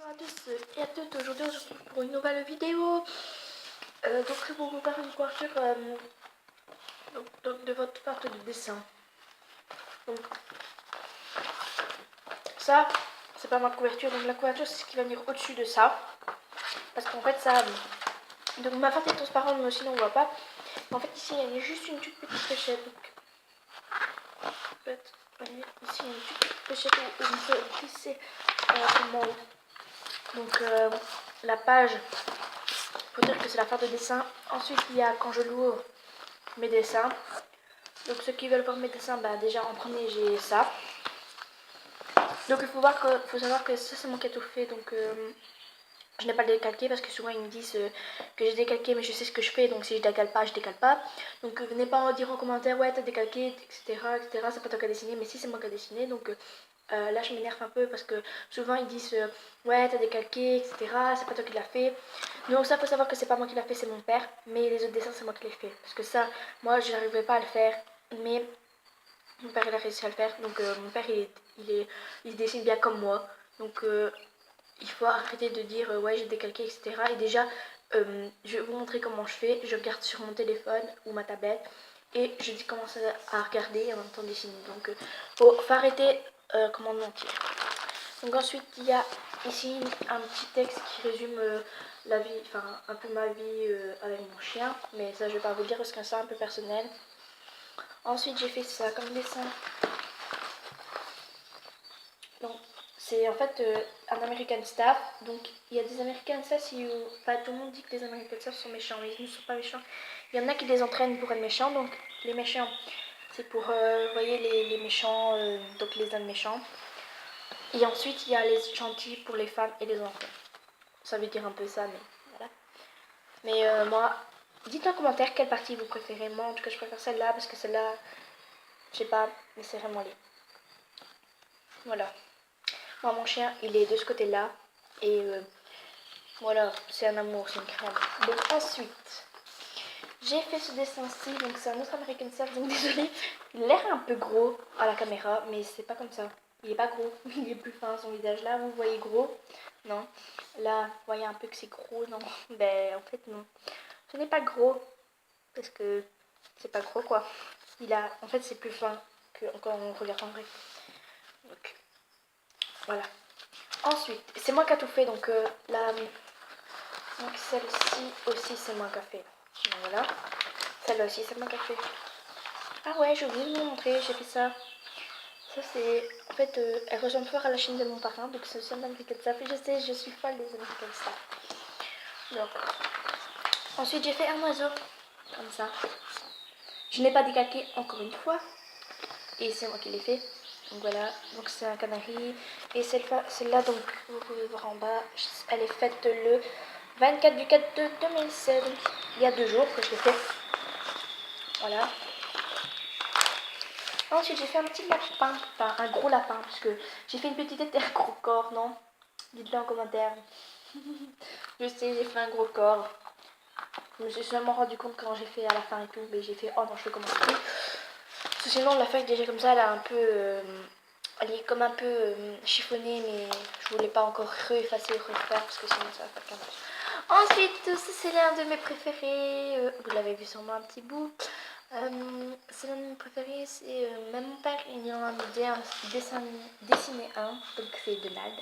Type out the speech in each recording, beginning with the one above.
Bonjour à tous et à toutes, aujourd'hui on se retrouve pour une nouvelle vidéo. Donc c'est pour vous faire une couverture de votre part de dessin. Donc ça, c'est pas ma couverture, donc la couverture c'est ce qui va venir au-dessus de ça. Parce qu'en fait ça, donc ma pâte est transparente mais sinon on voit pas. En fait ici il y a juste une toute petite pochette. Donc en fait, voyez, ici il y a une toute petite pochette où on peut glisser comment. Donc la page, faut dire que c'est la part de dessin. Ensuite il y a quand je l'ouvre mes dessins. Donc ceux qui veulent voir mes dessins, bah déjà en premier j'ai ça. Donc il faut savoir que ça c'est moi qui ai tout fait. Donc je n'ai pas décalqué parce que souvent ils me disent que j'ai décalqué mais je sais ce que je fais. Donc si je décale pas, je décale pas. Donc venez pas en dire en commentaire ouais t'as décalqué, etc. C'est pas toi qui as dessiné, mais si c'est moi qui ai dessiné. Donc là je m'énerve un peu parce que souvent ils disent ouais t'as décalqué, etc. C'est pas toi qui l'as fait. Donc ça faut savoir que c'est pas moi qui l'a fait, c'est mon père. Mais les autres dessins c'est moi qui les fait. Parce que ça, moi je n'arriverai pas à le faire. Mais mon père il a réussi à le faire. Donc mon père il dessine bien comme moi. Donc il faut arrêter de dire ouais j'ai décalqué, etc. Et déjà je vais vous montrer comment je fais. Je regarde sur mon téléphone ou ma tablette. Et je dis comment ça à regarder et en même temps dessiner. Donc faut arrêter comment mentir. Donc ensuite il y a ici un petit texte qui résume la vie, enfin un peu ma vie avec mon chien. Mais ça je vais pas vous le dire parce que c'est un peu personnel. Ensuite j'ai fait ça comme dessin. Donc c'est en fait un American Staff. Donc il y a des American Staff, enfin tout le monde dit que les American Staff sont méchants, mais ils ne sont pas méchants. Il y en a qui les entraînent pour être méchants. Donc les méchants c'est pour, vous voyez les méchants, donc les hommes méchants. Et ensuite il y a les gentils pour les femmes et les enfants. Ça veut dire un peu ça, mais voilà. Mais moi, dites en commentaire quelle partie vous préférez. Moi en tout cas je préfère celle-là parce que celle-là, je sais pas, mais c'est vraiment laid. Voilà. Moi mon chien il est de ce côté là. Et voilà, c'est un amour, c'est une crème. Donc ensuite, j'ai fait ce dessin-ci, donc c'est un autre American Staff, donc désolé, il a l'air un peu gros à la caméra, mais c'est pas comme ça. Il est pas gros, il est plus fin son visage. Là, vous voyez gros, non. Là, vous voyez un peu que c'est gros, non. Ben, en fait, non. Ce n'est pas gros, parce que c'est pas gros, quoi. En fait, c'est plus fin que quand on regarde en vrai. Donc, voilà. Ensuite, c'est moi qui a tout fait, donc donc celle-ci aussi c'est moi qui a fait. Donc, voilà. Celle-là aussi c'est moi qui a fait. Ah ouais, j'ai oublié de vous montrer, j'ai fait ça. Ça c'est... En fait, elle ressemble fort à la chaîne de mon parrain, donc c'est aussi un American Staff. Et je sais, je suis folle des American Staff. Donc, ensuite j'ai fait un oiseau, comme ça. Je n'ai pas décalqué encore une fois. Et c'est moi qui l'ai fait. Donc voilà, donc c'est un canari. Et celle-là, donc vous pouvez voir en bas, elle est faite le 24 du 4 de 2016. Il y a 2 jours que je l'ai fait. Voilà. Ensuite j'ai fait un petit lapin, enfin un gros lapin, parce que j'ai fait une petite tête et un gros corps, non? Dites-le en commentaire. Je sais, j'ai fait un gros corps. Je me suis seulement rendu compte quand j'ai fait à la fin et tout, mais j'ai fait oh non je vais commencer plus. Parce que sinon la feuille déjà comme ça elle a un peu... elle est comme un peu chiffonnée, mais je voulais pas encore effacer et refaire parce que sinon ça va faire qu'un match. Ensuite, c'est l'un de mes préférés. Vous l'avez vu sûrement un petit bout. C'est l'un de mes préférés. C'est même mon père, il en a dessiné un. Donc c'est Donald.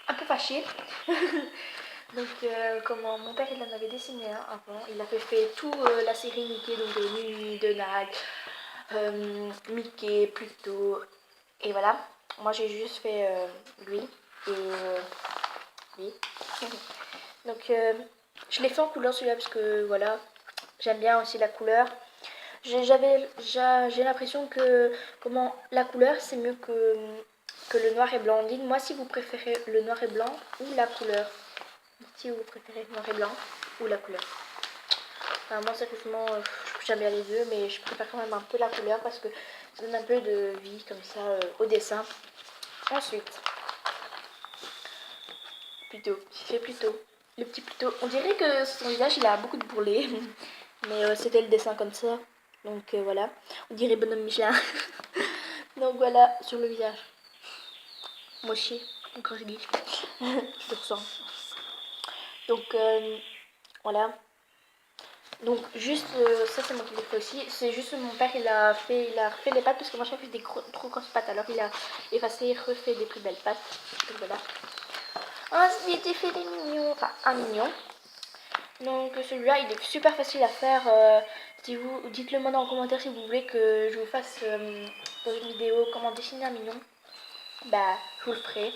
Un peu fâché. Donc comment mon père il en avait dessiné un avant. Il avait fait tout la série Mickey, donc Minnie, Donald, Mickey, Pluto. Et voilà. Moi j'ai juste fait lui et lui. Donc je l'ai fait en couleur celui-là parce que voilà, j'aime bien aussi la couleur. J'ai l'impression que comment la couleur c'est mieux que le noir et blanc. Dites-moi si vous préférez le noir et blanc ou la couleur. Si vous préférez le noir et blanc ou la couleur. Enfin, moi sérieusement j'aime bien les deux, mais je préfère quand même un peu la couleur parce que ça donne un peu de vie comme ça au dessin. Ensuite, plutôt, j'ai fait plutôt. Le petit plutôt. On dirait que son visage il a beaucoup de bourrelets. Mais c'était le dessin comme ça. Donc voilà. On dirait bonhomme Michelin. Donc voilà, sur le visage. Mochi, quand je dis. Je le ressens. Donc voilà. Donc juste ça c'est moi qui l'ai fait aussi. C'est juste mon père il a refait les pâtes parce que moi j'ai fait des trop grosses pâtes. Alors il a effacé et refait des plus belles pâtes. Donc voilà. Ensuite j'ai fait des mignons, enfin un mignon. Donc celui-là il est super facile à faire. Si vous dites-le moi dans les commentaires si vous voulez que je vous fasse dans une vidéo comment dessiner un mignon. Bah je vous le ferai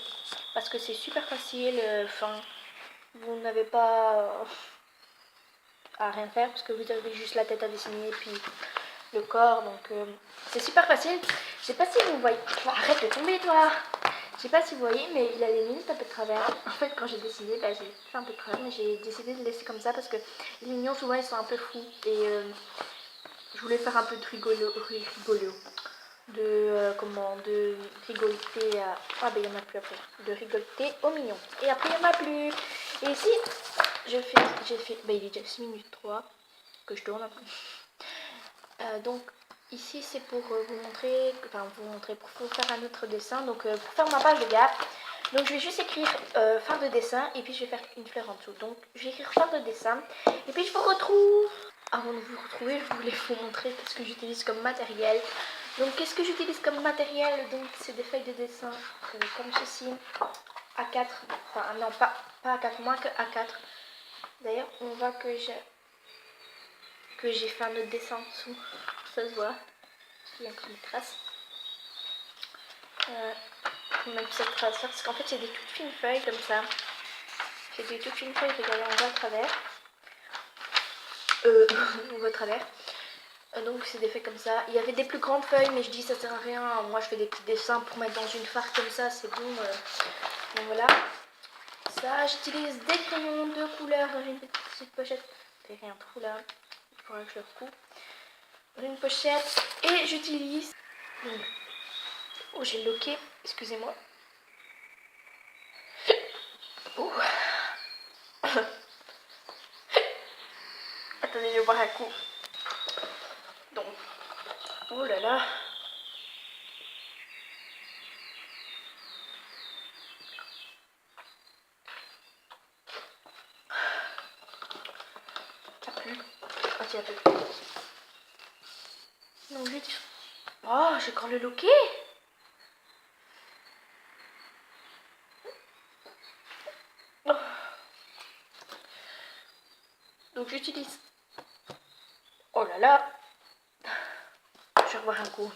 parce que c'est super facile. Enfin vous n'avez pas à rien faire parce que vous avez juste la tête à dessiner et puis le corps. Donc c'est super facile. Je sais pas si vous voyez. Arrête de tomber toi. Je sais pas si vous voyez, mais il a les limites un peu de travers. En fait, quand j'ai dessiné, bah, j'ai fait un peu de travers, mais j'ai décidé de le laisser comme ça parce que les mignons, souvent, ils sont un peu fous. Et je voulais faire un peu de de rigolter à... Ah, ben, il n'y en a plus après. De rigolter aux mignons. Et après, il n'y en a plus. Et ici, j'ai fait... Ben, il est déjà 6 minutes 3 que je tourne un peu. Donc, ici, c'est pour vous montrer... Enfin, pour vous faire un autre dessin. Donc, pour faire ma page de garde. Donc je vais juste écrire fin de dessin et puis je vais faire une fleur en dessous. Donc je vais écrire fin de dessin et puis je vous retrouve. Avant de vous retrouver, je voulais vous montrer qu'est-ce que j'utilise comme matériel. Donc qu'est-ce que j'utilise comme matériel? Donc c'est des feuilles de dessin comme ceci, A4. Enfin non, pas A4, moins que A4. D'ailleurs on voit que j'ai fait un autre dessin en dessous. Ça se voit. Il y a encore une trace. Même cette trace parce qu'en fait c'est des toutes fines feuilles comme ça. C'est des toutes fines feuilles, regardez, on voit à travers. On voit à travers. Donc c'est des feuilles comme ça. Il y avait des plus grandes feuilles, mais je dis ça sert à rien. Moi je fais des petits dessins pour mettre dans une farce comme ça, c'est bon. Donc voilà. Ça, j'utilise des crayons de couleur dans une petite pochette. C'est rien trop là. Il faudra que je le recoupe. Dans une pochette. Et j'utilise... Oh, j'ai loqué. Excusez-moi. Oh. Attendez, je vais boire un coup. Donc, oh là là. Ça pue. Ah, tiens, un peu. Donc, oh, j'ai encore le loquet. Oh. Donc, j'utilise. Oh là là. Je vais revoir un coup.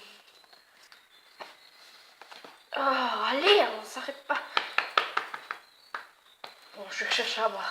Oh, allez, on s'arrête pas. Bon, je cherche à boire.